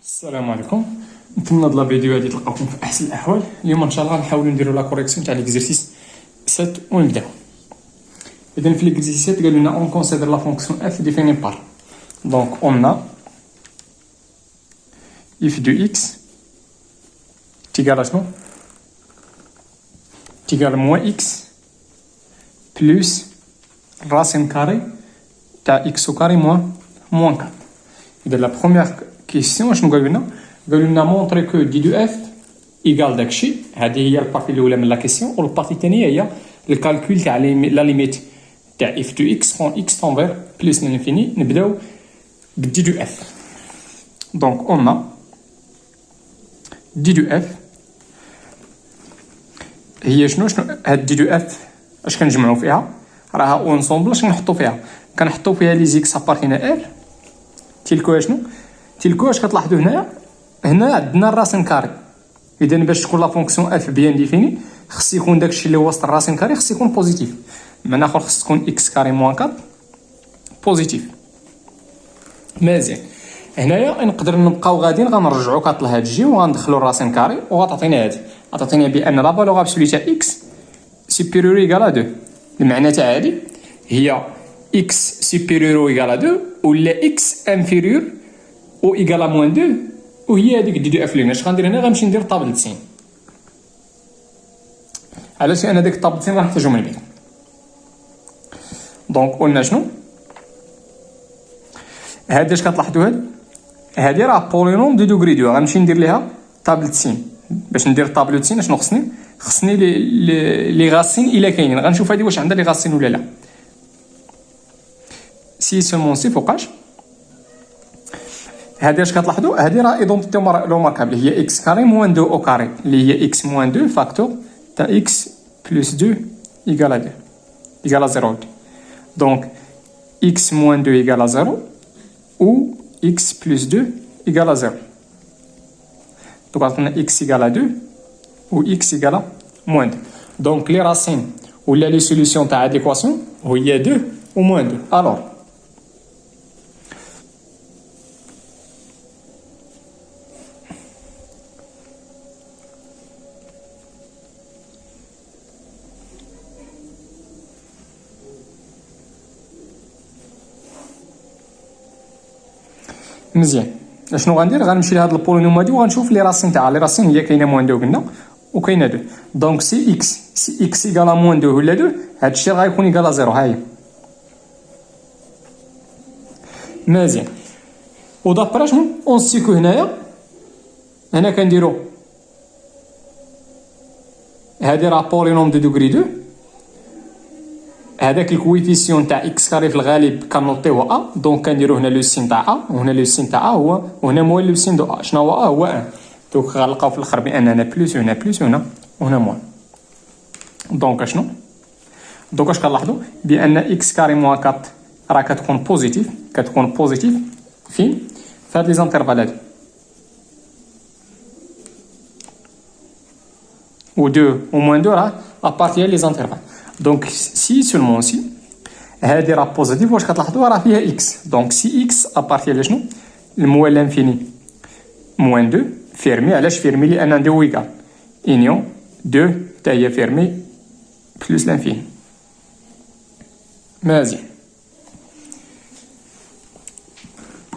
السلام عليكم. نتمنى هاد لا فيديو هادي تلقاوكم في احسن الاحوال. اليوم ان شاء الله نحاولوا نديروا لا كوريكسيون تاع ليكزرسيس 7 ونبداو. اذا في ليكزرسيس 7 قالوا لنا اون كونسيدر لا فونكسيون اف ديفيني بار دونك اون ا if de x تيغال à شنو تيغال moins x plus racine carrée تاع x au carré moins 4. إذا لا بروميير كيسيون شنو قالوا لنا؟ قالوا لنا مونطري كو دي دو اف ايكال داكشي. هذه هي البارتي الاولى من لا كيسيون، والبارتي الثانيه هي الكالكول تاع لا ليميت تاع اف دو اكس فون اكس تنفير بلس لانفيني. نبداو بالدي دو اف. دونك اون دي دو اف هي شنو هاد دي دو اف اش كنجمعوا فيها؟ راها اونسومبل. اش كنحطوا فيها؟ كنحطوا فيها لي زيكس ابارتينا اف تيلكو شنو تيلكو. اش كتلاحظوا هنا عندنا الراسين كاري. اذا باش تكون لا فونكسيون اف بيان ديفيني خص يكون داكشي اللي وسط الراسين كاري خص يكون بوزيتيف. بمعنى اخر خص تكون اكس كاري موان 4 بوزيتيف. مزيان. هنايا نقدر نبقاو غاديين غنرجعوا كاط لهاد الجي وغندخلوا الراسين كاري وغتعطينا هادي. غتعطينا بان لا فالور ابسولي تاع اكس سوبيريور ايكال 2. المعنى تاع هادي هي اكس سوبيريور ايكال 2 ولا اكس انفيريور او ايكال موان 2. وهي هذيك دي دو اف لينا. اش غندير هنا؟ غنمشي ندير طابل تسين. علاش؟ انا داك الطابل تسين غنحتاجو من بعد. دونك قلنا شنو هادي؟ اش كتلاحظوا هادي راه بولينوم دو دوغري دو. غنمشي ندير ليها طابل تسين. باش ندير طابل تسين شنو خصني لي غاسين الا كاينين. غنشوف هادي واش عندها لي غاسين ولا لا. سي سومون سي فوقاش هادي اش كتلاحظوا؟ هادي راه ايدونتيتي لو ماركابل هي اكس كاري موان 2 او كاري اللي هي اكس موان 2 فاكتور تاع اكس بلس 2 ايكال 2 ايكال 0. دونك اكس موان 2 ايكال 0 ou x plus 2 égale à 0. Donc, on a x égale à 2 ou x égale à moins 2. Donc, les racines ou les solutions de l'équation, il y a 2 ou moins 2. Alors, مزيان. شنو غندير؟ غنمشي لهاد البولينوم هادي وغنشوف لي راسين تاعها. لي راسين هي كاينه موان 2 قلنا وكاينه 2. دونك سي اكس ايكال موان 2 ولا 2 هادشي غيكون ايكال 0. ها هي مزيان. ودابرا شنو اونسيكو هنا كنديرو هادي راه بولينوم دو دوغري 2. هذاك الكويفيسيون تاع اكس كاري في الغالب كنوطيوه ا. دونك كنديرو هنا لو سين تاع ا وهنا لو سين تاع ا هو وهنا موان لو سين دو ا. شنو هو ا؟ هو 1. دونك غنلقاو في الاخر بان هنا بلس وهنا بلس وهنا موان. دونك اشنو؟ دونك اش كنلاحظوا؟ بان اكس كاري موان 4 راه كتكون بوزيتيف فين؟ في هاد لي زانترفال هادو و 2 و موان 2 راه ابارتي لي زانترفال. دونك سي سولمون سي هادي راه بوزيتيف. واش كتلاحظوا؟ راه فيها اكس. دونك سي اكس ابارتي على شنو؟ الموال لانفيني موان 2 فيرمي. علاش فيرمي؟ لان عندي ويكال انيون 2 حتى هي فيرمي بلس لانفيني. مزيان.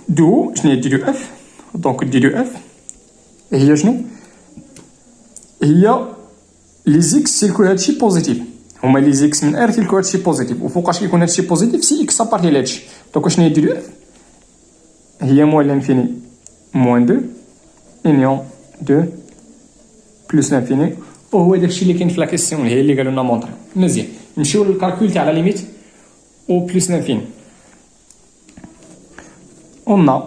دو شنو هي دي دو اف؟ دونك دي دو اف هي شنو؟ هي لي زيكس تيلكو هادشي بوزيتيف. هما لي زيكس من ار تيلكو هادشي بوزيتيف. وفوقاش كيكون هادشي بوزيتيف سي اكس ابارتي لهادشي. دونك شنو هي دي دو اف؟ هي موان لانفيني موان 2 انيون 2 بلس لانفيني. وهو داكشي اللي كاين في لا كيسيون هي اللي قالوا لنا مونطري. مزيان. نمشيو للكالكول تاع لا ليميت او بلس لانفيني. on a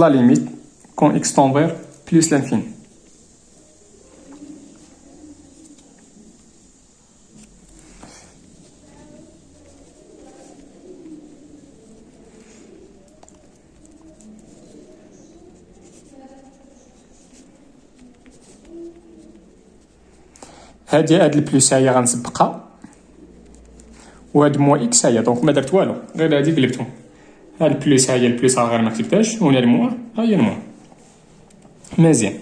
la limite quand x tend vers plus l'infini. هاد البلوس هي غنسبقها وهاد موا اكس هي. دونك ما درت والو غير هادي قلبتهم. ها البلوس، ها هي البلوس غير ما كتبتهاش، وهنا الموا ها هي الموا. مزيان.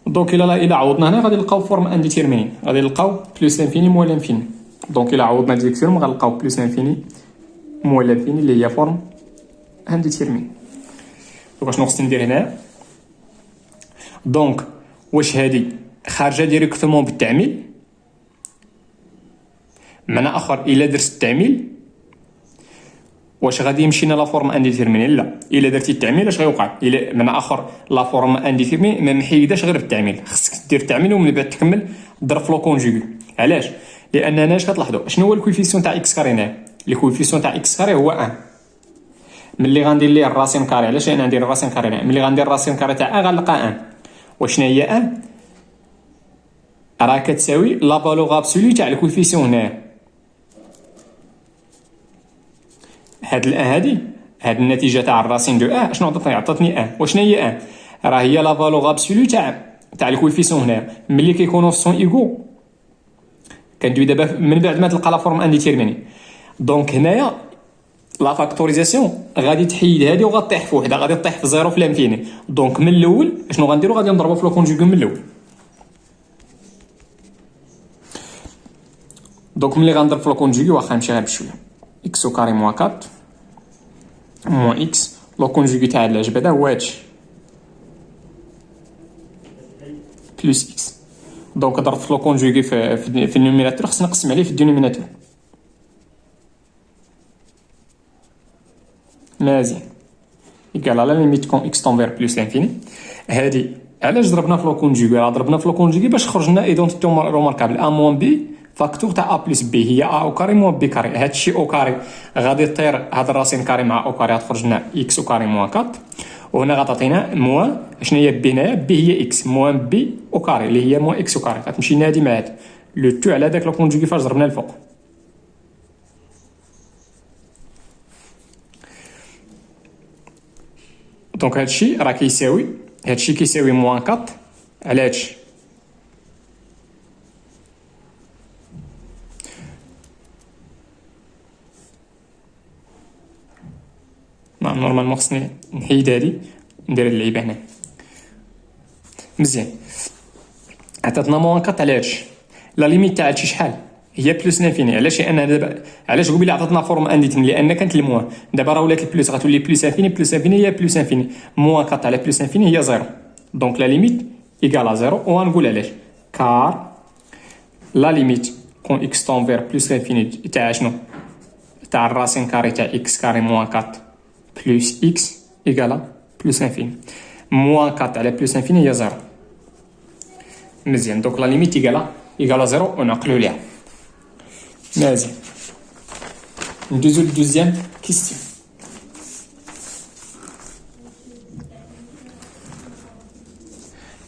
دونك الا عوضنا هنا غادي نلقاو فورم انديتيرميني، غادي نلقاو بلوس لانفيني موال لانفيني. دونك الا عوضنا ديك فيهم غنلقاو بلوس لانفيني موال لانفيني اللي هي فورم انديتيرميني. دونك شنو خصني ندير هنا؟ دونك واش هادي خارجه ديريكتومون بالتعميل؟ معنى اخر الا درت التعميل واش غادي يمشينا لا فورم انديتيرميني؟ لا، الا درتي التعميل اش غيوقع؟ الا معنى اخر لا فورم انديتيرميني ما محيداش غير بالتعميل، خصك دير التعميل ومن بعد تكمل ضرب فلو كونجوغي. علاش؟ لان هنا اش كتلاحظوا شنو هو الكويفيسيون تاع اكس كاري هنا؟ الكويفيسيون تاع اكس كاري هو 1. ملي غندير ليه الراسين كاري، علاش انا ندير الراسين كاري هنا؟ ملي غندير الراسين كاري تاع غنلقى 1. وشنا هي 1؟ راه كتساوي لا فالور ابسولو تاع الكويفيسيون هنا. هاد الان هاد النتيجه تاع الراسين دو شنو عطاتني وشنا هي راه هي لا فالور ابسولو تاع الكويفيسيون هنا. ملي كيكونوا سون ايغو كندوي دابا من بعد ما تلقى لا فورم انديتيرميني. دونك هنايا لا فاكتوريزاسيون غادي تحيد هادي وغطيح في وحده، غادي طيح في زيرو في لانفيني. دونك من الاول شنو غنديرو؟ غادي نضربو في لو كونجوغي من الاول. دونك ملي غنضرب في لو كونجوغي واخا نمشي غير بشويه، اكس او كاري موان 4 موان اكس، لو كونجوغي تاع العجب هذا هو هادشي بلوس اكس. دونك ضربت في لو كونجوغي في النوميناتور، خصنا نقسم عليه في الدينوميناتور. مزيان. يقال على ليميت كون اكس طون فير بلوس لانفيني. هادي علاش ضربنا في لو كونجوغي؟ راه ضربنا في لو كونجوغي باش خرج لنا ايدونتيتي روماركابل ا موان بي فاكتور تاع ا بلس بي هي ا او كاري موان بي كاري. هادشي او كاري غادي طير هاد الراسين كاري مع او كاري غتخرج لنا اكس او كاري موان 4. وهنا غتعطينا موان شنو هي بي هنايا؟ بي هي اكس موان بي او كاري اللي هي موان اكس او كاري، غتمشي لنا هادي مع هادي لو تو على داك لو كونجوغي فاش ضربنا الفوق. دونك هادشي راه كيساوي هادشي كيساوي موان 4 على هادشي. نورمالمون خصني نحيد هادي ندير اللعيبه هنا. مزيان. عطاتنا موان 4 على هادشي. لا ليميت تاع هادشي شحال؟ هي بلوس لانفيني. علاش؟ لان دابا علاش قبيله عطاتنا فورم انديتم؟ لان كانت الموان، دابا راه ولات البلوس غتولي بلوس انفيني. بلوس انفيني هي بلوس انفيني، موان 4 على بلوس انفيني هي زيرو. دونك لا ليميت ايكال زيرو. وغنقول علاش كار لا ليميت كون اكس طون فير بلوس لانفيني تاع شنو؟ تاع الراسين كاري تاع اكس كاري موان 4 بلوس اكس ايكال بلوس انفيني. موان 4 على بلوس انفيني هي زيرو. مزيان. دونك لا ليميت ايكال زيرو ونعقلو ليها. مزيان. ندوزو للدوزيام كيستيون.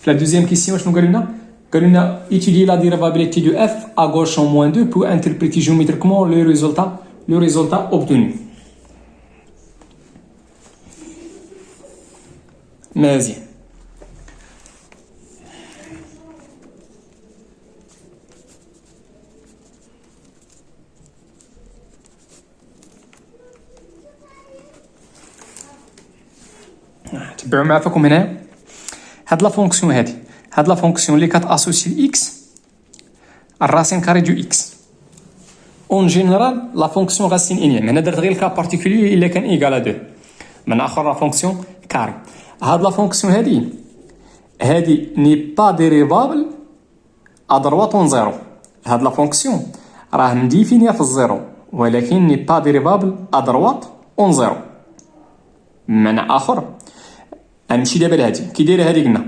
في لا دوزيام كيستيون شنو قالوا لنا؟ قالوا لنا étudier la dérivabilité de f à gauche en moins 2 pour interpréter géométriquement le résultat obtenu. مزيان. تبعوا معايا فيكم هنا هاد لا فونكسيون هاد لا فونكسيون اللي كتاسوسي اكس الراسين كاري دو اكس. اون جينيرال لا فونكسيون غاسين انيام. هنا درت غير الكا بارتيكولي الا كان ايكال 2 من اخر لا فونكسيون كاري. هاد لا فونكسيون هادي ني با ديريفابل ا دروات اون زيرو. هاد لا فونكسيون راه مديفينيا في الزيرو ولكن ني با ديريفابل ا دروات اون زيرو. بمعنى اخر غنمشي دابا لهادي كي دايره هادي قلنا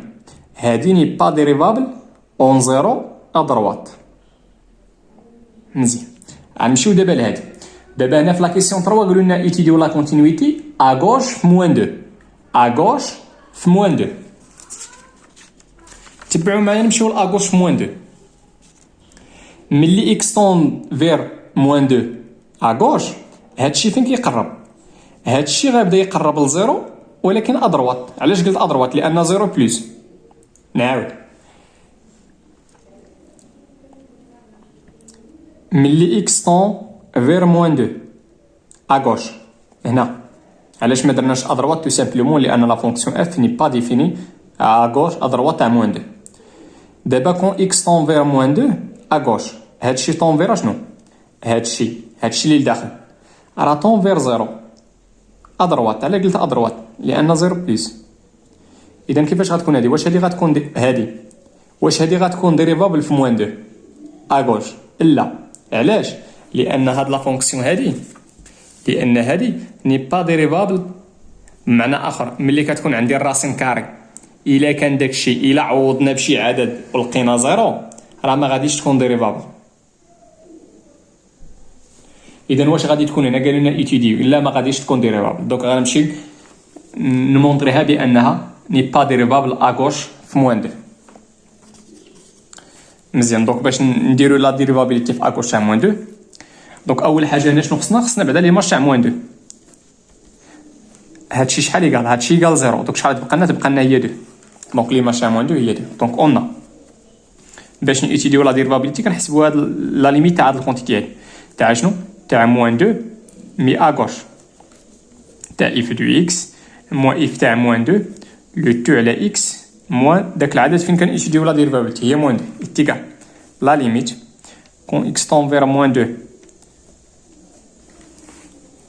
هادي ني با ديريفابل اون زيرو ا دروات. مزيان. غنمشيو دابا لهادي. دابا هنا في لا كيسيون 3 قالوا لنا ايتيديو لا كونتينيتي ا غوش في موان 2 ا غوش في موان 2. تبعوا معايا نمشيو لا غوش في موان 2. ملي اكس طون فير موان 2 ا غوش هادشي فين كيقرب؟ هادشي غيبدا يقرب لزيرو ولكن ادروات. علاش قلت ادروات؟ لان زيرو بلس. نعاود ملي اكس طون فير موان 2 ا غوش هنا علاش ما درناش ادروات؟ تو سامبلومون لان لا فونكسيون اف ني با ديفيني ا غوش ادروات تاع موان 2. دابا كون اكس طون فير موان 2 ا غوش، هادشي طون فير شنو؟ هادشي اللي لداخل راه طون فير زيرو ادروات. على قلت ادروات؟ لان زيرو بليس. اذا كيفاش غتكون هادي؟ واش هادي غتكون هادي؟ واش هادي غتكون ديريفابل في موان 2 ا غوش؟ لا. علاش؟ لان هاد لا فونكسيون هادي، لان هادي ني با ديريفابل. بمعنى اخر ملي كتكون عندي الراسين كاري، الا كان داكشي الا عوضنا بشي عدد ولقينا زيرو راه ما غاديش تكون ديريفابل. اذا واش غادي تكون هنا؟ قالوا لنا ايتيديو، الا ما غاديش تكون ديريفابل. دونك غنمشي نمونطريها بانها ني با ديريفابل ا غوش في موان 2. مزيان. دونك باش نديرو لا ديريفابيليتي في ا غوش تاع موان 2، دونك اول حاجه هنا شنو خصنا بعدا لي مارش تاع موان 2. هادشي شحال يقال؟ هادشي يقال زيرو. دونك شحال تبقى لنا؟ تبقى لنا هي 2. دونك لي مارش تاع موان 2 هي 2. دونك اون باش نيتيديو لا ديريفابيليتي كنحسبوا هاد لا ليميت تاع هاد الكونتيتي هادي تاع شنو؟ تاع موان 2 مي ا غوش تاع اف دو اكس موان اف تاع موان 2 لو تو على اكس موان داك العدد فين كنيتيديو لا ديريفابيليتي هي موان 2 اتيكال لا ليميت كون اكس طون فير موان 2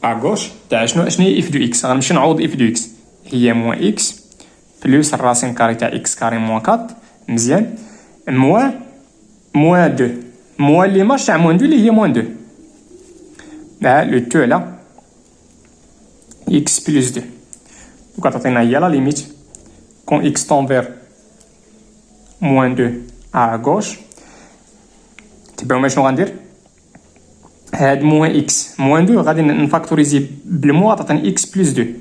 ا غوش تاع شنو؟ اشنو هي اف دو اكس؟ غنمشي نعوض اف دو اكس هي موان اكس بلوس الراسين كاري تاع اكس كاري موان 4. مزيان. موان 2 موان لي مارش تاع موان 2 اللي هي موان 2 لو تو على اكس بلوس 2. دونك تعطينا هي لا ليميت كون اكس طون فير موان 2 ا غوش. تبعوا شنو غندير؟ هاد موان اكس موان 2 غادي نفاكتوريزي بالموا تعطيني اكس بلوس 2.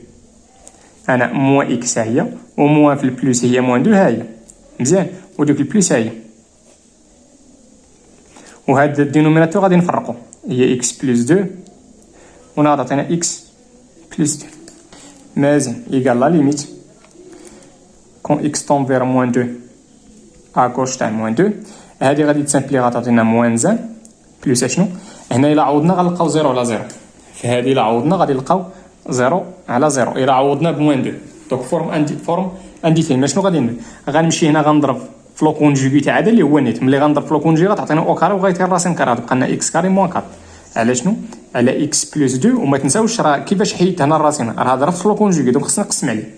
انا موان اكس ها هي وموان في البلوس هي موان 2 ها هي. مزيان. ودوك البلوس ها هي وهاد الدينوميناتور غادي نفرقو هي اكس بلوس 2 وهنا غادي تعطينا اكس بلوس 2. مزيان. يقال لا ليميت كون اكس طون فير موان 2 ا غوش تاع موان 2 هادي غادي تسامبلي غتعطينا موان زان بلوس اشنو؟ هنا الا عوضنا غنلقاو 0 على 0. في هادي الا عوضنا غادي نلقاو 0 على 0 الا عوضنا بموان 2. دونك فورم انديتيرمين. شنو غادي ندير؟ غنمشي هنا غنضرب في لو كونجوغي تاع هذا اللي هو نيت. ملي غنضرب في لو كونجوغي غتعطينا او كاري وغيطير راسين كاري غتبقى لنا اكس كاري موان 4 على شنو؟ على اكس بلس 2. وما تنساوش راه كيفاش حيدت هنا الراسين راه ضربت في لو كونجوغي دونك خصنا نقسم عليه.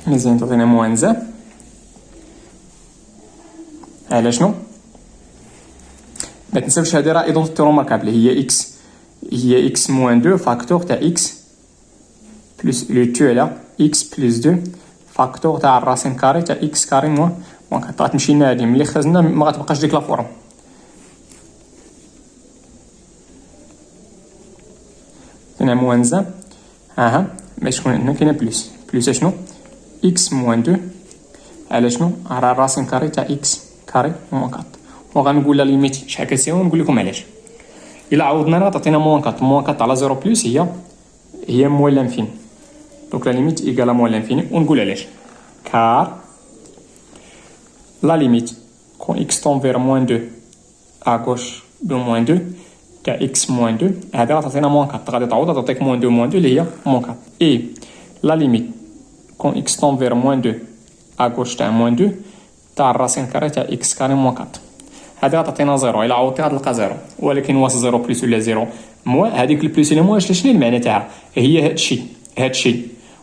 مزيان. تعطينا موان زا على شنو؟ ما تنساوش هذه راه ايدونتيتي روماركابل هي اكس موان 2 فاكتور تاع اكس بلس لو تو على اكس بلس 2 فاكتور تاع الراسين كاري تاع اكس كاري موان 4. غتمشي لنا هادي ملي اختزلنا ما غتبقاش ديك لا فورم. هنا موان زا ها باش تكون هنا كاينه بلس اشنو؟ اكس موان 2 على شنو؟ على الراسين كاري تاع اكس كاري موان 4. وغنقول لا ليميت شحال كتساوي ونقول لكم علاش. الا عوضنا هنا تعطينا موان 4 موان 4 على 0 بلس هي موان لانفيني. دونك لا ليميت ايكال موان لانفيني ونقول علاش. كار لا ليميت كون اكس طون فير موان 2 ا غوش دو موان 2 تاع اكس موان 2 هذا غتعطينا موان 4 غادي تعوض تعطيك موان 2 اللي هي موان 4. اي لا ليميت كون اكس طون فير موان 2 ا غوش تاع موان 2 تاع الراسين كاري تاع اكس كاري موان 4 هذه غتعطينا 0. الا عوضتي غتلقى 0 ولكن واش 0 بلس ولا 0 موان؟ هذيك البلس ولا موان شنو المعنى تاعها؟ هي هادشي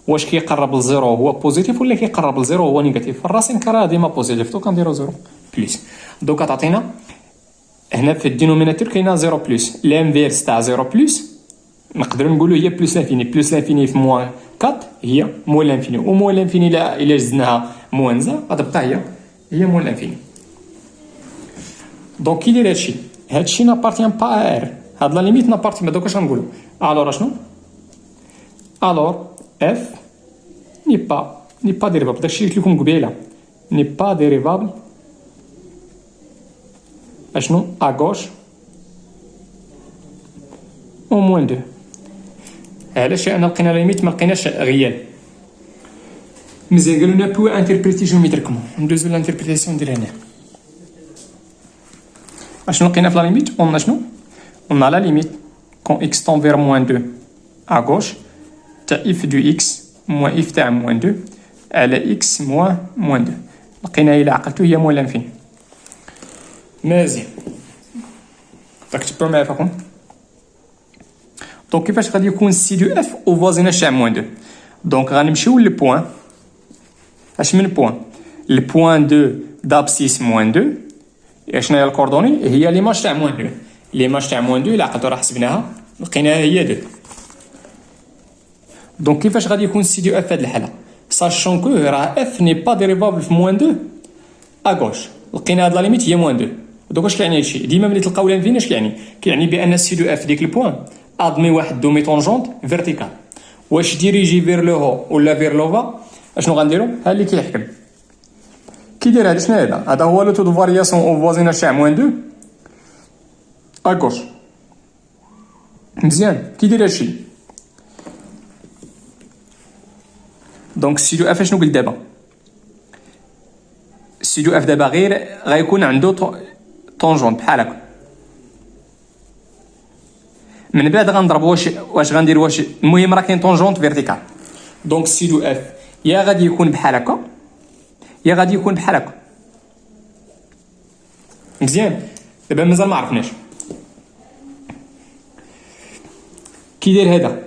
واش كيقرب للزيرو هو بوزيتيف ولا كيقرب للزيرو هو نيجاتيف؟ الراسين كرا ديما بوزيتيف دونك كنديرو 0 بلس. دوك تعطينا هنا في الدينوميناتور كاينه 0 بلس. لانفيرس تاع 0 بلس نقدروا نقولوا هي بلس لانفيني. بلس لانفيني في موان 4 هي موان لانفيني وموان لانفيني الا جزناها موان زا غتبقى هي موان لانفيني. دونك كي يدير هادشي نابارتيان با ار هاد لا ليميت نابارتي ما. دوك اش غنقولوا؟ الور شنو؟ الور اف ني با ديريفابل. داكشي اللي قلت لكم قبيله ني با ديريفابل اشنو؟ ا غوش او موان 2. علاش؟ لان لقينا ليميت ما لقيناش غيال. مزيان. قالوا لنا بو انتربريتي جيوميتريكمون. ندوزو لانتربريتاسيون ديال هنا. اشنو لقينا في لا ليميت؟ قلنا شنو؟ قلنا لا ليميت كون اكس طون فير موان 2 ا غوش تاع اف دو اكس موان اف تاع موان 2 على اكس موان 2. لقينا الى عقلتو هي موان لانفيني. مزيان راك تبعو معايا فاكم؟ دونك كيفاش غادي يكون سي دو اف او فوازيناج تاع موان 2؟ دونك غنمشيو للبوان. اش من بوان؟ البوان دو دابسيس موان 2. شنو هي الكوردوني؟ هي ليماج تاع موان 2. ليماج تاع موان 2 الا عقلتو راه حسبناها لقيناها هي 2. دونك كيفاش غادي يكون سي دو اف في هاد الحاله؟ ساشون كو راه اف ني با ديريفابل في موان 2 ا غوش. لقينا هاد لا ليميت هي موان 2. دوك واش كيعني هادشي؟ ديما ملي تلقاو لانفيني اش كيعني؟ كيعني بان سي دو اف ديك البوان ادمي واحد دومي طونجونت فيرتيكال. واش ديريجي فير لو هو ولا فير لو فا؟ اشنو غنديرو؟ ها اللي كيحكم. كي داير هذا شنو هذا؟ هذا هو لو تو دو فارياسيون او فوازيناج تاع موان 2 ا غوش. مزيان كي داير هادشي. دونك سي دو اف شنو قلت دابا؟ سي دو اف دابا غير غيكون عنده طونجونت بحال هكا. من بعد غنضرب واش غندير واش المهم راه كاين طونجونت فيرتيكال. دونك سي دو اف يا غادي يكون بحال هكا يا غادي يكون بحال هكا. مزيان دابا مازال ما عرفناش كي داير هذا.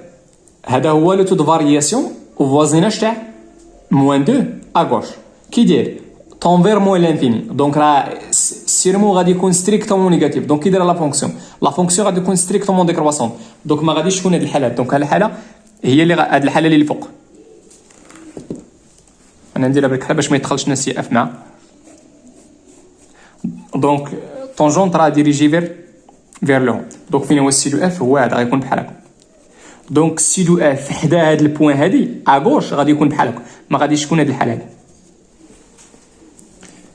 هذا هو لو تو دو فارياسيون او فوازيناج تاع موان 2 ا غوش. كي داير طون فير موان لانفيني. دونك راه سيرمون غادي يكون ستريكتومون نيجاتيف. دونك كي داير لا فونكسيون غادي تكون ستريكتومون ديكرواسون. دونك ما غاديش تكون هاد الحالات. دونك هاد الحاله هي اللي هاد الحاله اللي الفوق. انا نديرها بالكحله باش ما يدخلش لنا سي اف مع. دونك طونجونت راه ديريجي فير لو. دونك فين هو السي دو اف؟ هو هذا غيكون بحال هكا. دونك سي دو اف حدا هاد البوان هادي ا غوش غادي يكون بحال هكا. ما غاديش تكون هاد الحاله هادي.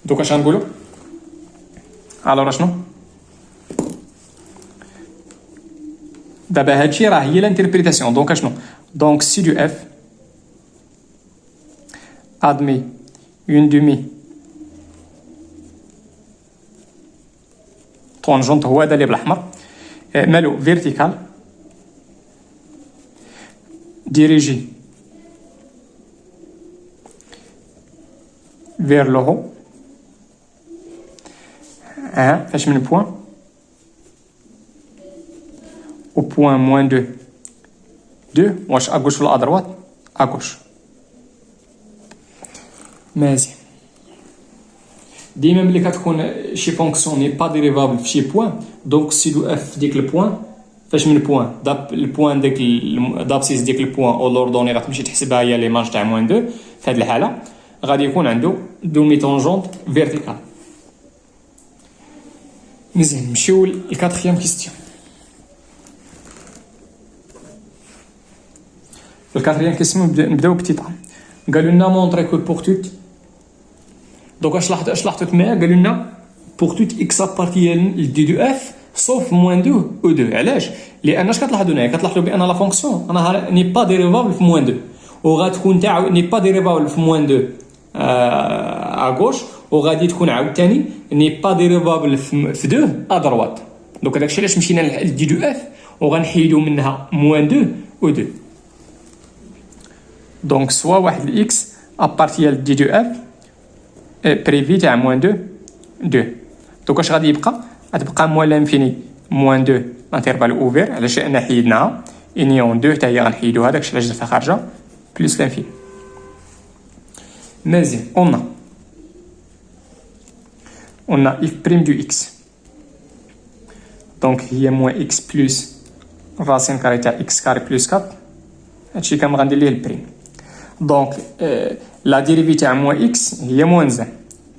دوك اش غنقولوا؟ الوغ شنو؟ دابا هادشي راه هي لانتربريتاسيون. دونك اشنو؟ دونك سي دو اف admet une demi tangente هو هذا اللي بالاحمر مالو فيرتيكال ديريجي vers le haut. فاش من بوان au point moins 2 واش à gauche ولا à droite؟ à gauche. مزيان ديما ملي كتكون شي فونكسيون ني با ديريفابل في شي بوان دونك سي دو اف ديك البوان فاش من بوان داب البوان ديك دابسيس ديك البوان او لوردوني غتمشي تحسبها هي ليماج تاع موان 2. في هذه الحاله غادي يكون عنده دومي طونجونت فيرتيكال. مزيان نمشيو للكاتريام كيستيون. الكاتريام كيستيون نبداو بتيطان. قالوا لنا مونطري كو بور توت. دونك اش لاحظت معايا؟ قالوا لنا بور توت اكس ابارتيان دي دو اف سوف موان 2 او 2. علاش؟ لان اش كتلاحظوا هنايا؟ كتلاحظوا بان لا فونكسيون انا ني با ديريفابل في موان 2 وغتكون تاع ني با ديريفابل في موان 2 ا غوش وغادي تكون عاوتاني ني با ديريفابل في 2 ا دروات. دونك داكشي علاش مشينا لدي دو اف وغنحيدو منها موان 2 او 2. دونك سوا واحد الاكس ابارتيال دي دو اف بريفي تاع موان 2. دونك اش غادي يبقى؟ غتبقى موان لانفيني موان 2 انترفال اوفير علاش انا حيدناها انيون 2 حتى هي غنحيدوها داكشي علاش درتها خارجه بلس لانفيني. مزيان on a f prime du x دونك هي موان اكس بلس راسين كاري تاع اكس كاري بلس 4. هادشي كامل غندير ليه البريم. دونك لا ديريفي تاع موان اكس هي موان زان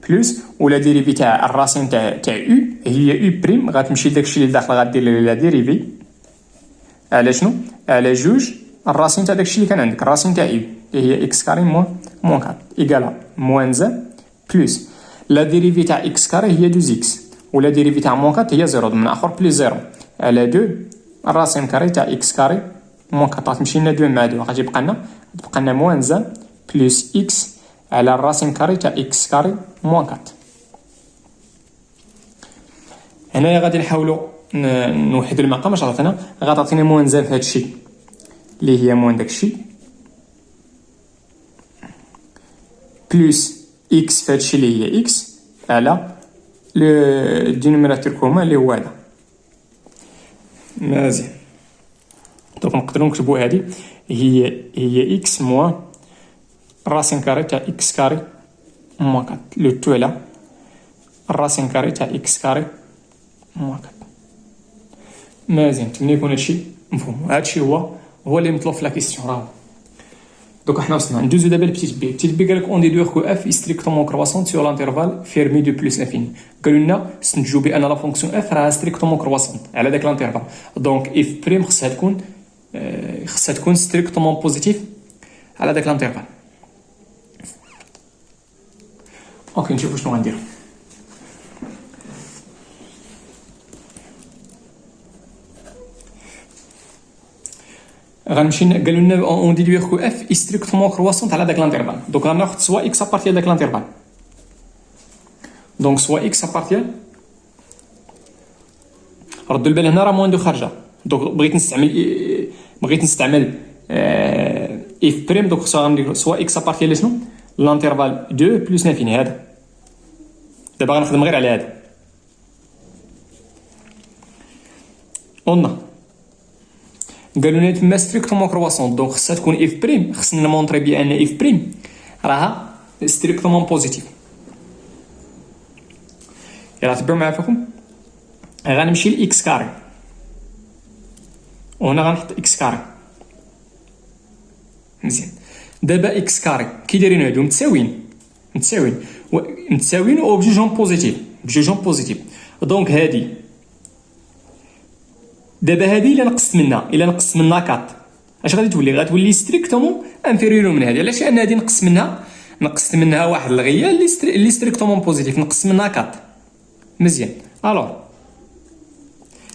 بلس ولا ديريفي تاع الراسين تاع يو هي يو بريم غتمشي لداكشي اللي داخل غدير لا ديريفي على شنو؟ على جوج الراسين تاع داكشي اللي كان عندك الراسين تاع يو اللي هي اكس كاري موان 4 ايكالا موان زان بلس لا ديريفي تاع اكس كاري هي 2 اكس ولا ديريفي تاع موان 4 هي 0 من اخر بلس 0 على 2 الراسين كاري تاع اكس كاري موان 4 غتمشي لنا 2 مع 2 غادي تبقى لنا موان زان بلس اكس على الراسين كاري تاع اكس كاري موان 4. هنايا غادي نحاولوا نوحدوا المقام. اش عطينا؟ غتعطينا موان زان في هذا الشيء اللي هي موان داكشي بلس اكس في هذا الشيء اللي هي اكس على لو دينوميناتور كومون اللي هو هذا. مزيان. دونك نقدروا نكتبوا هذه هي اكس موان راسين كاري تاع اكس كاري موان 4 لو تو على الراسين كاري تاع اكس كاري موان 4. مزيان. تمنى يكون هادشي مفهوم. هادشي هو اللي مطلوب في لا كيسيون. راه دوك حنا وصلنا ندوزو دابا لبتيت بي قالك اون ديدوير كو اف ستريكتومون كرواسون سور لانترفال فيرمي دو بلس لانفيني. قالوا لنا استنتجوا بان لا فونكسيون اف راه ستريكتومون كرواسون على داك لانترفال. دونك اف بريم خصها تكون ستريكتومون بوزيتيف على داك لانترفال. اوكي نشوفوا شنو غندير. غنمشي قالوا لنا اون ديدوير كو اف ستريكتومون كرواسونت على داك لانترفال. دونك غناخذ سوا اكس ابارتي داك لانترفال. دونك سوا اكس ابارتي ردوا البال هنا راه موان دو خارجه. دونك بغيت نستعمل اف بريم. دونك خصها غندير سوا اكس ابارتي لشنو لانترفال 2 بلس لانفيني. هذا دابا غنخدم غير على هذا. قلنا قالوا لنا تما ستريكتومون كرواسون. دونك خصها تكون اف بريم. خصنا نمونطري بان اف بريم راها ستريكتومون بوزيتيف. يلا تبعوا معايا فيكم. غنمشي لاكس كاري وهنا غنحط اكس كاري. مزيان. دابا اكس كاري كي دايرين هادو متساويين وبجوجهم بوزيتيف. دونك هادي دابا هادي الا نقصت منها 4 اش غادي تولي؟ غتولي ستريكتومون انفيريور من هادي. علاش؟ لان هادي نقصت منها واحد الغيه اللي ستريكتومون بوزيتيف، نقص منها 4. مزيان. الوغ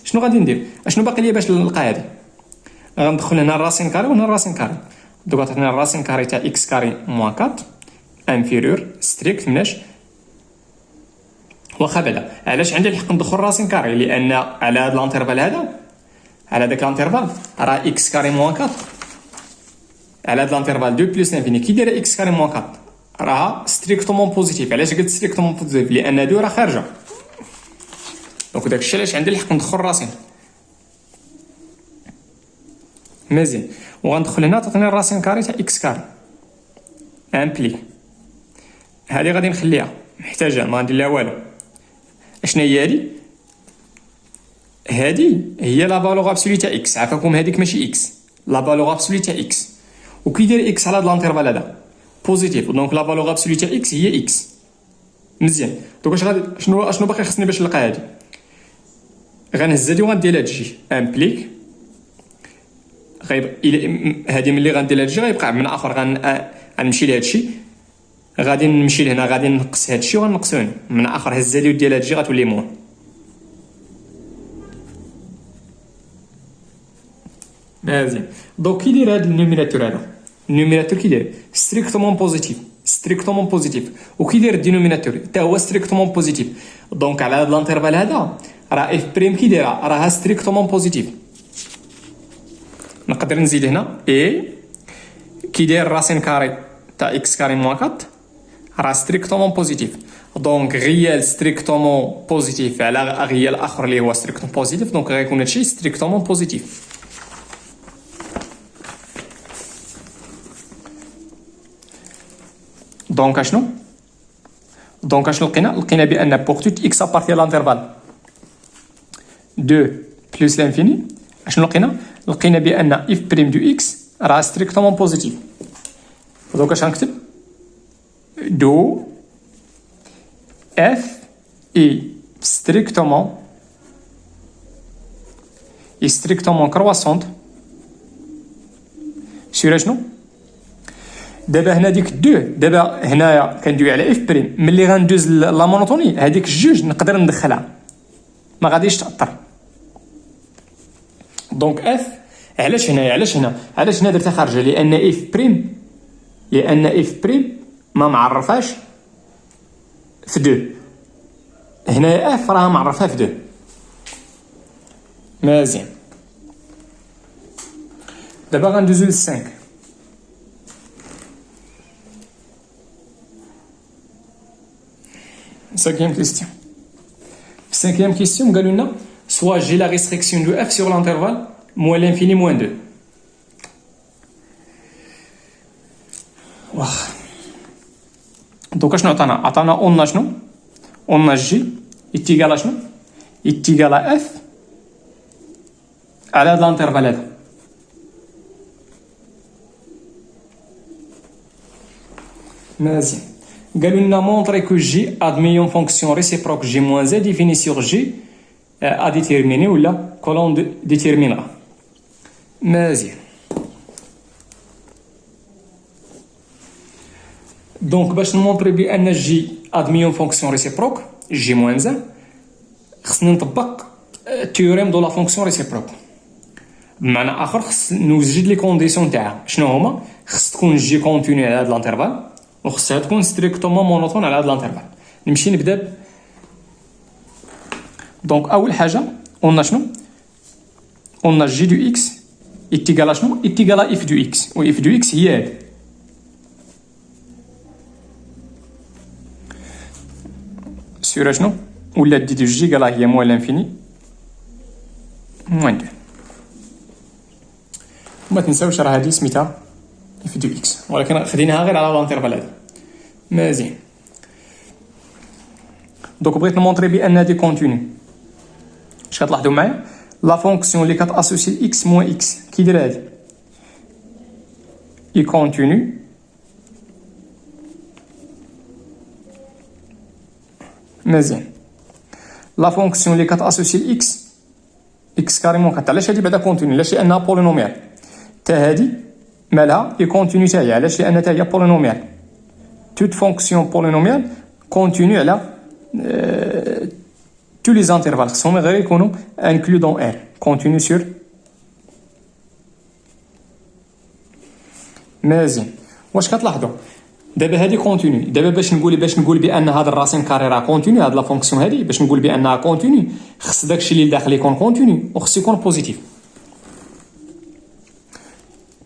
شنو غادي ندير؟ اشنو باقي ليا باش نلقى هادي؟ غندخل هنا الراسين كاري وهنا الراسين كاري. دوك عطينا الراسين كاري تاع اكس كاري موان 4 انفيريور ستريكت مناش واخا بعدا. علاش عندي الحق ندخل راسين كاري؟ لان على هاد لانترفال هذا، على داك لانترفال راه اكس كاري موان 4 على هاد لانترفال 2 بلس انفيني. كي دايره اكس كاري موان 4 راها ستريكتومون بوزيتيف. علاش قلت ستريكتومون بوزيتيف؟ لان هادو راه خارجه. دونك داكشي علاش عندي الحق ندخل راسين. مزيان. وغندخل هنا تعطيني الراسين كاري تاع اكس كاري امبلي. هذه غادي نخليها محتاجه، ما غندير لها والو. اشنا هي هذه هي لا فالور ابسولي تاع اكس. عافاكم هذيك ماشي اكس، لا فالور ابسولي تاع اكس. وكي داير اكس على هاد لانترفال هذا بوزيتيف، دونك لا فالور ابسولي تاع اكس هي اكس. مزيان. دونك اش غادي شنو باقي خصني باش نلقى هذه؟ غنهز هادي وغندير هاد الجي امبليك. هادي ملي غندير هاد الجي غيبقى من اخر غنمشي لهاد الشيء، غادي نمشي لهنا، غادي نقص هاد الشيء وغنقصو هنا من اخر. هز هادي ودير هاد الجي غتولي موان. مزيان. دونك كي داير هاد النوميناتور هذا، النوميناتور كي داير ستريكتومون بوزيتيف وكي داير الدينوميناتور حتى هو ستريكتومون بوزيتيف. دونك على هاد لانترفال هذا راه اف بريم كي دايره راها ستريكتومون بوزيتيف. نقدر نزيد هنا اي كي داير راسين كاري تاع اكس كاري موان 4 راه ستريكتومون بوزيتيف. دونك غيال ستريكتومون بوزيتيف على غيال اخر اللي هو ستريكتومون بوزيتيف. دونك غيكون هادشي ستريكتومون بوزيتيف. دونك اشنو لقينا بان بوغ توت اكس ابارتي لانترفال 2 بلس لانفيني اشنو لقينا بان اف بريم دو اكس راه ستريكتومون بوزيتيف. دونك اش غنكتب؟ دو اف اي ستريكتومون كرواسونت سير شنو؟ دابا هنا ديك 2 دابا هنايا كندوي على اف بريم. ملي غندوز لا مونوتوني هذيك الجوج نقدر ندخلها، ما غاديش تاثر. دونك اف علاش هنا درتها خارجه؟ لان اف بريم ما معرفاش في 2. هنا اف راها معرفها في 2. مزيان. دابا غندوزو ل 5. Cinquième question. Cinquième question, قالوا لنا soit j'ai la restriction de f sur l'intervalle moins l'infini moins 2. واخ. دوكا شنو عطانا اون شنو؟ اون جي ايتيغال شنو؟ ايتيغال اف على هاد الانترفال هذا. مزيان. قالوا لنا montrer que J admet une fonction réciproque J moins Z définie sur J à déterminer ولا colonne déterminera. مزيان. دونك باش نمونطري بان J admet une fonction réciproque J moins Z خصنا نطبق التيوريم دو لا فونكسيون ريسيبروك. بمعنى اخر خص نوجد لي كونديسيون تاعها. شنو هما؟ خص تكون جي كونتينيو على هذا الانترفال وخصها تكون ستريكتومون مونوتون على هذا الانترفال. نمشي نبدا. دونك اول حاجه قلنا شنو؟ قلنا جي دو اكس ايتيغال شنو؟ ايتيغال اف دو اكس، و اف دو اكس هي هذه. سير شنو؟ ولا دي دو جي قالها هي موان لانفيني موان 2. وما تنساوش راه هادي سميتها اف دو اكس، ولكن خديناها غير على الانترفال هذا. مزيان. دوك بغيت نمونطري بان هادي كونتينيو. اش كتلاحظوا معايا؟ لا فونكسيون اللي كتاسوسي اكس موان اكس كي داير هادي اي كونتينيو مزيان. لا فونكسيون اللي كتاسوسي اكس كاريمون علاش هادي بعدا كونتينيو؟ علاش؟ لانها بولينوميال. تا هادي مالها اي كونتينيو تا هي. علاش؟ لان تا هي بولينوميال. توت فونكسيون بولينوميال كونتينيو على tous les intervalles خصهم غير يكونوا inclus dans R continue sur. مزيان. واش كتلاحظوا دابا هذه كونتينيو؟ دابا باش نقول بان هذا الراسين كاري راه كونتينيو، هاد لا فونكسيون هذه باش نقول بانها كونتينيو خص داكشي اللي داخل يكون كونتينيو وخص يكون بوزيتيف.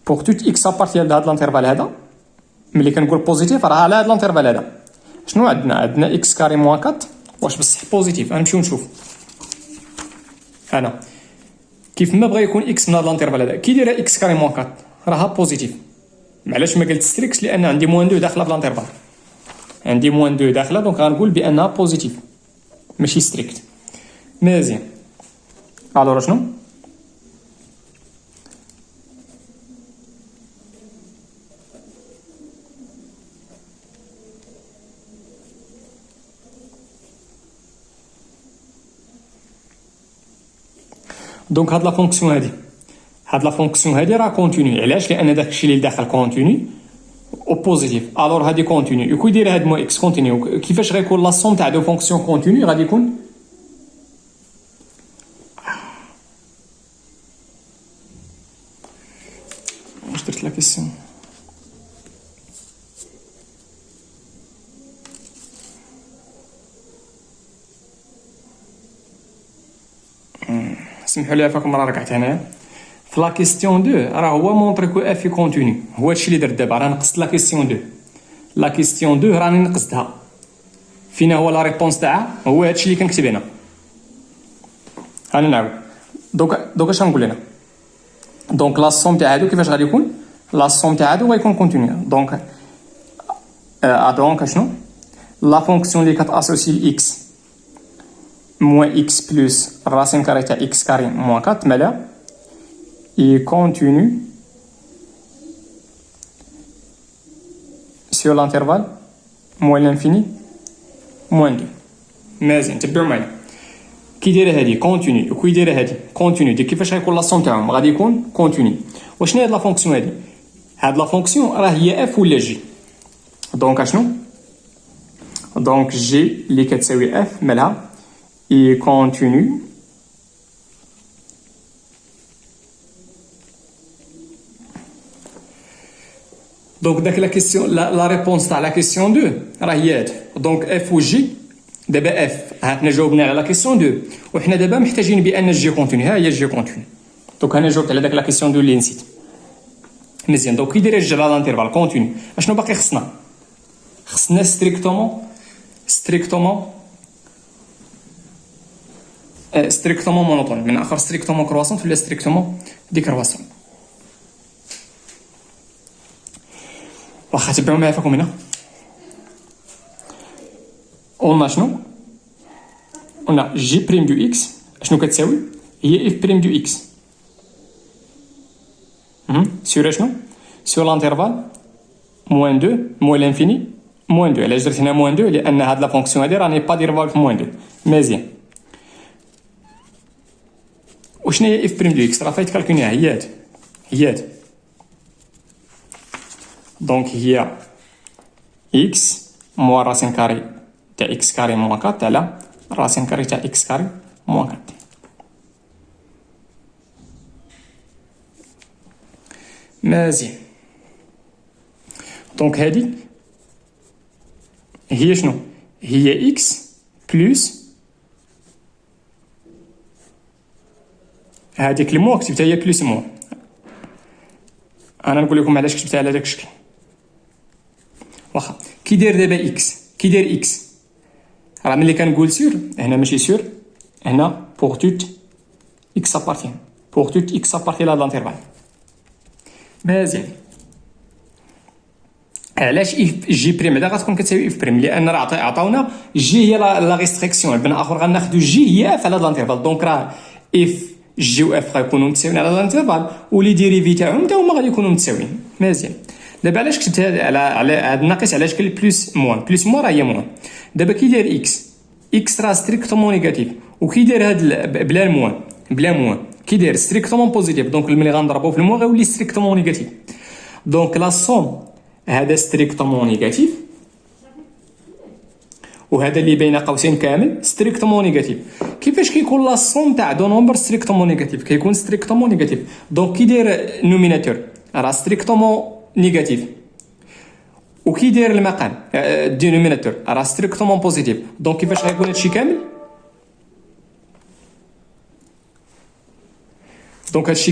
بوغ توت اكس ابارتيال لهاد الانترفال هذا ملي كنقول بوزيتيف راه على هاد الانترفال هذا شنو عندنا اكس كاري موان 4. واش بصح بوزيتيف؟ غنمشيو نشوف. انا كيف ما بغى يكون اكس من هذا الانترفال هذا كي دايره اكس كاري موان 4 راها بوزيتيف. علاش ما قلت ستريكت؟ لان عندي موان 2 داخله في الانترفال، عندي موان 2 داخله، دونك غنقول بانها بوزيتيف ماشي ستريكت. مزيان. الو شنو؟ دونك هاد لا فونكسيون هادي راه كونتينيو. علاش؟ لان داكشي اللي داخل كونتينيو او بوزيتيف. الور هادي كونتينيو كي يدير هاد مو اكس كونتينيو. كيفاش غيكون لا سوم تاع دو فونكسيون كونتينيو؟ غادي يكون واش درت لا كيسيون؟ سمحوا لي عفاكم راه رجعت هنايا. في لا كيستيون 2 راه هو مونطري كو اف كونتينيو. هو هادشي اللي درت دابا، راه نقصت لا كيستيون 2. لا كيستيون 2 راني نقصتها. فين هو لا ريبونس تاعها؟ هو هادشي اللي كنكتب هنا. هاني نعاود. دوكا اش غنقول هنا؟ دونك لا سوم تاع هادو كيفاش غادي يكون؟ لا سوم تاع هادو غيكون كونتينيو. دونك دونك شنو؟ لا فونكسيون اللي كتاسوسي اكس moins x plus racine carrée de x carré moins 4 mais là il continue sur l'intervalle moins l'infini moins 2. مازال تبعوا معايا كي دايره هذه كونتينيو وكي دايره هذه كونتينيو. دي كيفاش غيكون لا سوم تاعهم؟ غادي يكون كونتينيو. وشنو هاد لا فونكسيون هذه؟ هاد لا فونكسيون راه هي اف ولا جي. دونك اشنو؟ دونك جي اللي كتساوي اف مالها et continue donc la question la réponse à la question 2 راه هي هاد. donc f ou g دابا اف هاتنا جاوبنا على لا كيسيون 2 وحنا دابا محتاجين بان جي كونتيني. ها هي جي كونتيني. دونك انا جاوبت على داك لا كيسيون 2 اللي نسيت. مزيان. دونك كي داير الجي على الانترفال كونتيني اشنو باقي خصنا ستريكتومون مونوتون من اخر ستريكتومون كرواسون ولا ستريكتومون ديكرواسون. واخا تبعوا معايا فيكم هنا قلنا شنو قلنا جي بريم دو اكس شنو كتساوي هي اف بريم دو اكس سور شنو سور لانترفال موان 2 موان لانفيني موان 2. علاش درت هنا موان 2 لان هاد لا فونكسيون هادي راني با دير في موان 2. مزيان. وشنو هي اف بريم دو اكس راه فايت كالكوليها هي هاد دونك هي اكس موان راسين كاري تاع اكس كاري موان 4 على راسين كاري تاع اكس كاري موان 4. مزيان. دونك هادي هي شنو هي اكس بلس هذيك المو كتبتها هي بلس مو. انا نقول لكم علاش كتبتها على داك الشكل. واخا كي داير دابا اكس كي داير اكس راه ملي كنقول سور هنا ماشي سور هنا بوغ توت اكس ابارتين بوغ توت اكس ابارتين لا لانترفال. مزيان. علاش اف جي بريم هذا غتكون كتساوي اف بريم لان راه عطاونا جي هي لا ريستريكسيون بنا اخر غناخذوا جي هي اف على لانترفال. دونك راه اف جي و اف غيكونوا متساويين على لانترفال ولي ديريفي تاعهم حتى هما غادي يكونوا متساويين. مزيان. دابا علاش كتبت على هاد الناقص على شكل بلس موان راه هي موان. دابا كي داير اكس راه ستريكتومون نيجاتيف وكي داير هاد بلا موان كي داير ستريكتومون بوزيتيف. دونك ملي غنضربو في الموان غيولي ستريكتومون نيجاتيف. دونك لا سوم هذا ستريكتومون نيجاتيف وهذا اللي بين قوسين كامل ستريكتومون نيجاتيف. كيفاش كيكون لا سوم تاع دو نومبر ستريكتومون نيجاتيف كيكون ستريكتومون نيجاتيف. دونك كي داير نوميناتور راه ستريكتومون نيجاتيف وكي داير المقام دينوميناتور راه ستريكتومون بوزيتيف. دونك كيفاش غيكون هادشي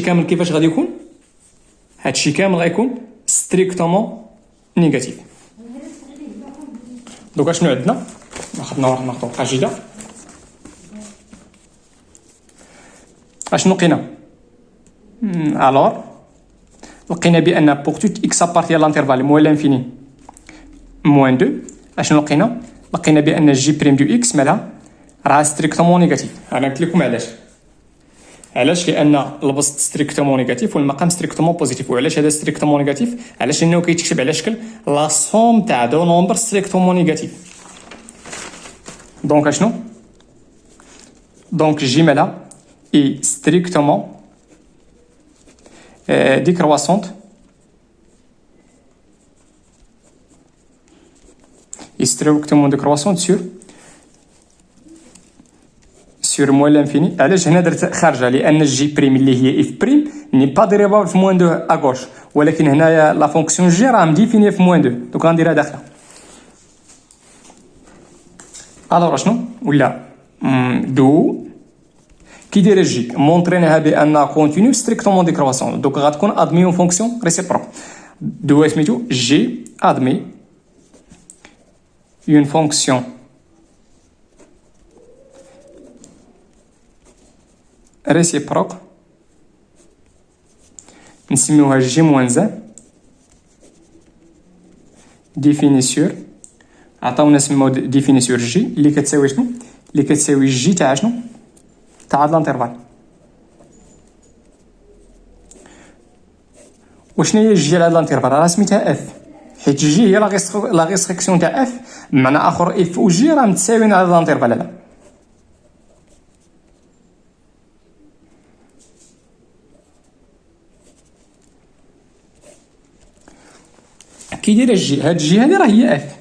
كامل كيفاش غادي يكون هادشي كامل غيكون ستريكتومون نيجاتيف. دوك اشنو عندنا ناخذ قاعده اشنو لقينا الور لقينا بان بوغ توت اكس ابارتي لانترفال موان لانفيني موان 2 اشنو لقينا بان جي بريم دو اكس مالها راه ستريكتومون نيجاتيف. انا قلت لكم علاش لان البسط ستريكتومون نيجاتيف والمقام ستريكتومون بوزيتيف. وعلاش هذا ستريكتومون نيجاتيف علاش انه كيتكتب على شكل لا سوم تاع دو نومبر ستريكتومون نيجاتيف. دونك اشنو دونك جي مالها اي ستريكتومون décroissante et strictement décroissante sur moins l'infini. علاش هنا درت خارجه لان جي بريم اللي هي اف بريم ني با ديريفابل في موان 2 اغوش ولكن هنايا لا فونكسيون جي راه مديفينيه في موان 2 دونك غنديرها داخله. الوغ شنو ولا دو كي داير الجي مونطريناها بان كونتينيو ستريكتومون ديكرواسون. دونك غتكون ادمي اون فونكسيون ريسيبروك دو سميتو جي ادمي اون فونكسيون ريسيبروك نسميوها جي موان زان ديفيني سور عطاونا سميو ديفيني سور جي اللي كتساوي شنو اللي كتساوي جي تاع شنو تاع لانترفال. وشنو هي الجي على لانترفال راه سميتها اف حيت جي هي لا ريستريكسيون تاع اف بمعنى اخر اف و جي راه متساويين على لانترفال. هذا كي داير الجي هاد الجي هادي راه هي اف.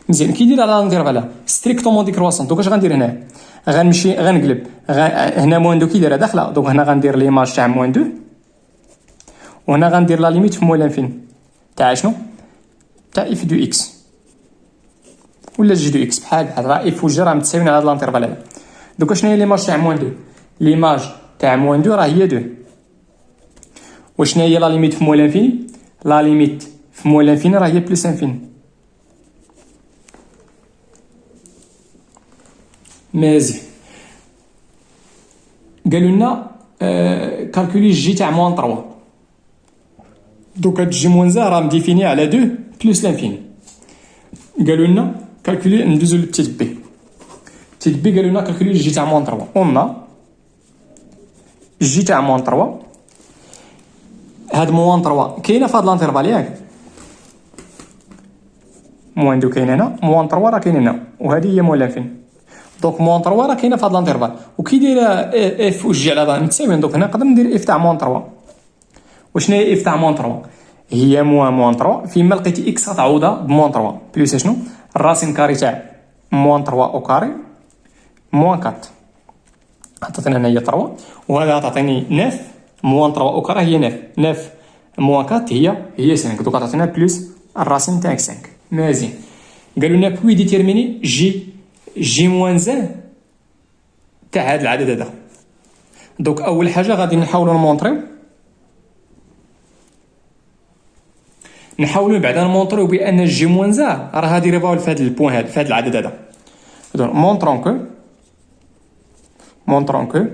مزيان. كي داير على لانترفال ستريكتومون ديكرواسون دونك اش غندير هنا غنمشي غنقلب هنا موان 2 كي دايره داخله دونك هنا غندير ليماج تاع موان 2 وهنا غندير لا ليميت في موان لانفين تاع شنو تاع اف دو اكس ولا جي دو اكس بحال راه اف و جي راه متساويين على هاد لانترفال هذا. دوكا شنو هي ليماج تاع موان 2؟ ليماج تاع موان 2 راه هي 2. وشنو هي لا ليميت في موان لانفيني؟ لا ليميت في موان لانفيني راه هي بلس انفيني. مزيان. قالوا لنا كالكولي جي تاع موان 3. دوكا جي موان زا راه مديفيني على 2 بلس لانفيني. قالوا لنا كالكولي ندوزو للتيت بي. تيت بي قالوا لنا كالكولي جي تاع موان 3. قلنا جي تاع موان 3 هاد موان 3 كاينه في هاد لانترفال ياك، موان 2 كاين هنا، موان 3 راه كاين هنا، وهذه هي موان لانفيني. دونك موان 3 راه كاينه في هاد لانترفال، وكي دايره اف و جي على بعض متساويين. دونك هنا نقدر ندير اف تاع موان 3. وشنو هي اف تاع موان 3؟ هي موان 3 فيما لقيتي اكس غتعوضها بموان 3 بلس شنو الراسين كاري تاع موان 3 او كاري موان 4. عطاتنا هنا هي 3 وهذا تعطيني 9 موان 3 او كاري هي 9. 9 موان 4 هي 5. دوك عطاتنا بلس الراسين تاع 5. مزيان. قالوا لنا بوي ديتيرميني جي موان زان تاع هذا العدد هذا. دوك اول حاجه غادي نحاولوا نحاولوا بعدا نمونطريو بان جي موان زا راه ديريفابل في هذا البوين هذا في هذا العدد هذا. دونك مونطرون كو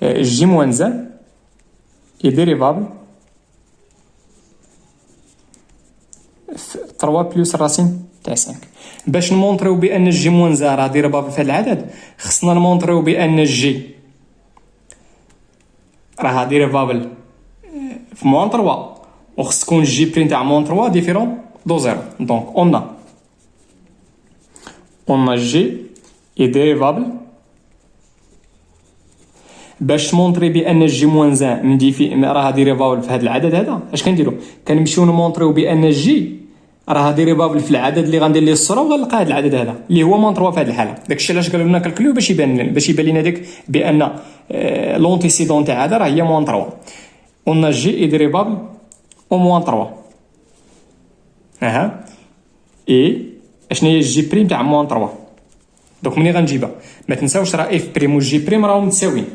جي موان زا اي ديريفابل 3 بلس الراسين تاع 5. باش نمونطريو بان جي موان زا راه ديريفابل في هذا العدد خصنا نمونطريو بان جي راه ديريفابل في موان 3 وخص تكون جي بريم تاع موان 3 ديفيرون دو زيرو. دونك اون جي اي ديريفابل باش تمونطري بان جي موان زان مديفي راه ديريفابل في هذا العدد هذا. اش كنديرو؟ كنمشيو نمونطريو بان جي راه ديريفابل في العدد اللي غندير ليه الصوره وغنلقى هذا العدد هذا اللي هو موان 3 في هذه الحاله. داكشي علاش قالوا لنا كالكوليو باش يبان لنا داك بان لونتيسيدون تاع هذا راه هي موان 3. اون جي اي ديريفابل او موان 3 اي اشنو هي جي بريم تاع موان 3. دونك ملي غنجيبها ما تنساوش راه اف بريم و جي بريم راهم متساويين.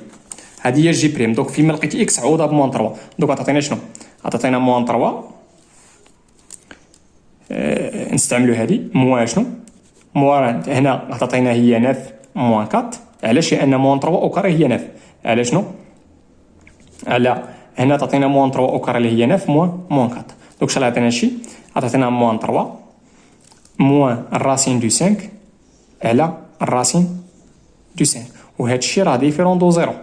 هذه هي جي بريم. دونك فيما لقيتي اكس عوضها بموان 3. دونك عطاتينا شنو؟ عطاتينا موان 3 نستعملوا هذه موان شنو موان هنا عطاتينا هي 9 موان 4. علاش؟ لان موان 3 او كاري هي 9. على شنو؟ على هنا تعطينا موان 3 او كاري اللي هي 9 موان 4. دونك شحال عطينا شي؟ عطاتنا موان 3 موان الراسين دو 5 على الراسين دو 5 وهذا الشيء راه ديفيرون دو زيرو.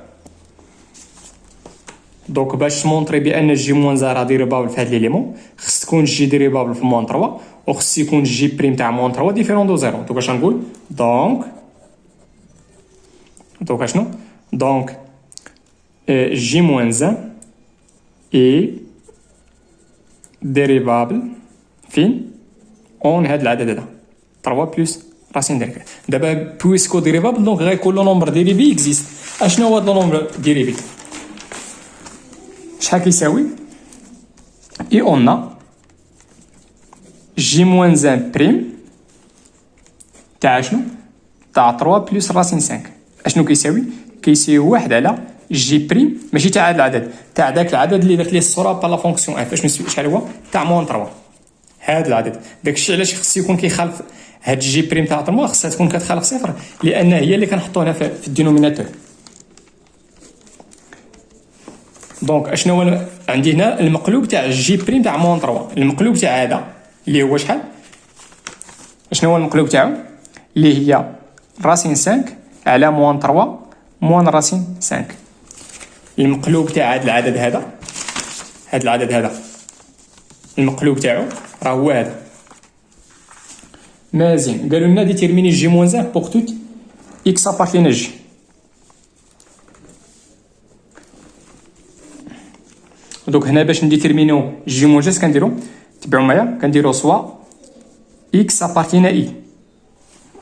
دونك باش تمونطري بان جي موان زا راه ديريفابل في هاد ليليمون خص تكون جي ديريفابل في موان 3 وخص يكون جي بريم تاع موان 3 ديفيرون دو زيرو. دونك اش نقول؟ دونك اشنو؟ دونك جي موان زا اي ديريفابل فين؟ اون هاد العدد هذا 3 بلس راسين ديال 4. دابا بويسكو ديريفابل دونك غيكون لو نومبر ديريفي اكزيست. اشنو هو هاد لو نومبر ديريفي؟ شحال كيساوي؟ اي اون جي موان زان بريم تاع شنو؟ تاع 3 بلس راسين 5. اشنو كيساوي؟ كيساوي 1 على جي بريم ماشي تاع هذا العدد تاع داك العدد اللي درت ليه الصوره با لا فونكسيون اف. شحال هو؟ تاع موان 3 هذا العدد. داكشي علاش خص يكون كيخالف هاد جي بريم تاع 3 خصها تكون كتخالف صفر لان هي اللي كنحطو هنا في الدينوميناتور. دونك اشنو هو عندي هنا المقلوب تاع جي بريم تاع موان 3. المقلوب تاع هذا اللي هو شحال؟ اشنو هو المقلوب تاعو؟ اللي هي راسين 5 على موان 3 موان راسين 5. المقلوب تاع هذا العدد هذا المقلوب تاعو راه هو هذا. مزيان. قالوا لنا ديتيرميني جي موان زان بوغ توت اكس ابارتين ا جي. دونك هنا باش نديتيرمينيو جي موان جي كنديرو تبعوا معايا كنديرو سوا اكس ابارتين اي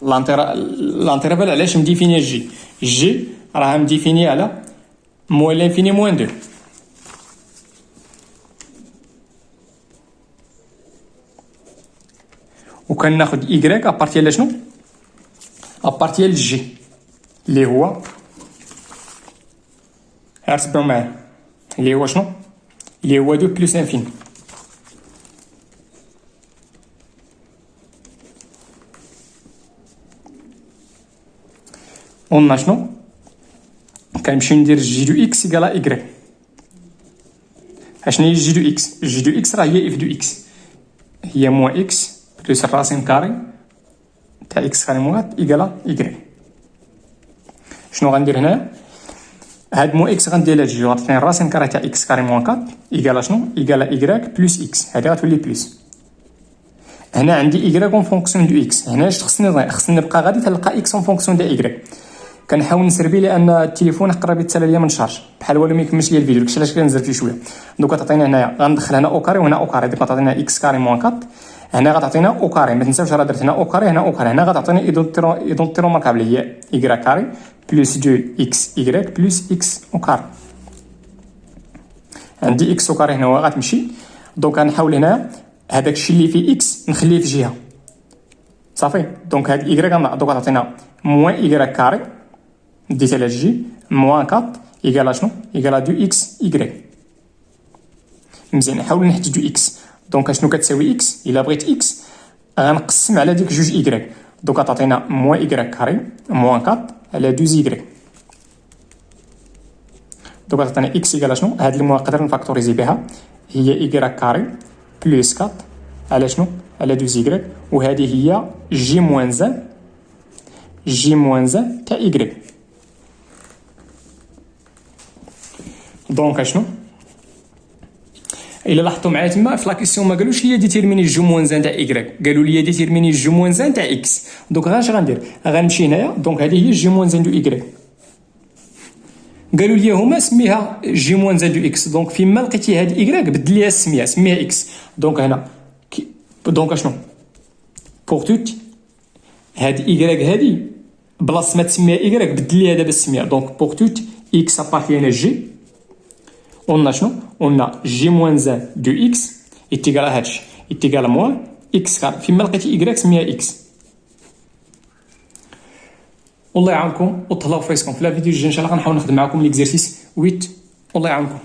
لانترفال. علاش مديفيني جي راه مديفيني على موان لانفيني موان 2. وكناخد إيكغيك أبارتيال لشنو؟ أبارتيال جي اللي هو تبعو معايا اللي هو شنو؟ اللي هو دو بلس انفيني. قلنا شنو؟ كنمشي ندير جي دو اكس إيكالا إيكغيك. اشنو هي جي دو اكس؟ جي دو اكس راه هي اف دو اكس، هي موان اكس بلس الراسين كاري تاع اكس كاري موان إيكالا إيكغيك. شنو غندير هنايا؟ هاد مو اكس غندير لها جي غتعطيني الراسين كاري تاع اكس كاري موان 4 إيكالا شنو؟ إيكالا إيكغيك بلس اكس، هادي غتولي بلس. هنا عندي إيكغيك اون فونكسيون دو اكس، هنا اش خصني نبقى غادي تلقى اكس اون فونكسيون دو إيكغيك. كنحاول نسربي لان التليفون قرب يتسالى ليا من شارج بحال والو ما يكملش ليا الفيديو، داكشي علاش كنزل فيه شويه. دوكا تعطينا هنايا غندخل هنا او كاري وهنا او كاري، دوكا تعطينا اكس كاري موان 4، هنا غتعطينا او كاري، ما تنساوش راه درت هنا او كاري هنا او كاري، هنا غتعطيني ايدونتيرو ماركابل هي إيكغيك كاري بلس 2 اكس إيكغيك بلس اكس او كاري. عندي اكس او كاري هنا غتمشي، دونك غنحاول هنا هذاك الشيء اللي فيه اكس نخليه في جهه صافي. دونك هاد إيكغيك دوكا تعطينا موان إيكغيك كاري ديت على جي موان 4 إيكالا شنو؟ إيكالا دو إكس إيكغيك. مزيان نحاول نحدد دو إكس، دونك شنو كتساوي إكس؟ إلا بغيت إكس غنقسم على ديك جوج إيكغيك، دوكا تعطينا موان إيكغيك كاري موان 4 على 2 إيكغيك. دوكا تعطينا إكس إيكالا شنو؟ هاد الموان نقدر نفاكتوريزي بها، هي إيكغيك كاري بلس 4 على شنو؟ على 2 إيكغيك، وهذه هي جي موان زان جي موان زان تاع إيكغيك. دونك شنو؟ الا لاحظتوا معايا تما في لا كيسيون ما قالوش لي ديتيرميني جو موان زان تاع إيكغيك، قالوا لي ديتيرميني جو موان زان تاع إكس. دونك اش غندير؟ غنمشي هنايا، دونك هذه هي جي موان زان دو إيكغيك، قالوا لي هما سميها جي موان زان دو إكس، دونك فيما لقيتي هاد إيكغيك بدل ليها السميه، سميها إكس. دونك هنا دونك شنو؟ بوغ توت هاد إيكغيك هادي بلاص ما تسميها إيكغيك بدل ليها دابا السميه، دونك بوغ توت إكس أبارتيان جي. قلنا شنو؟ قلنا جي موان زان دو إكس إتيكال هادشي إتيكال موان إكس كار، فيما لقيتي إيكغيك سميها إكس. والله يعاونكم وتهلاو في راسكم. في لا فيديو الجاي إن شاء الله غنحاول نخدم معكم ليكزيرسيس 8. والله يعاونكم.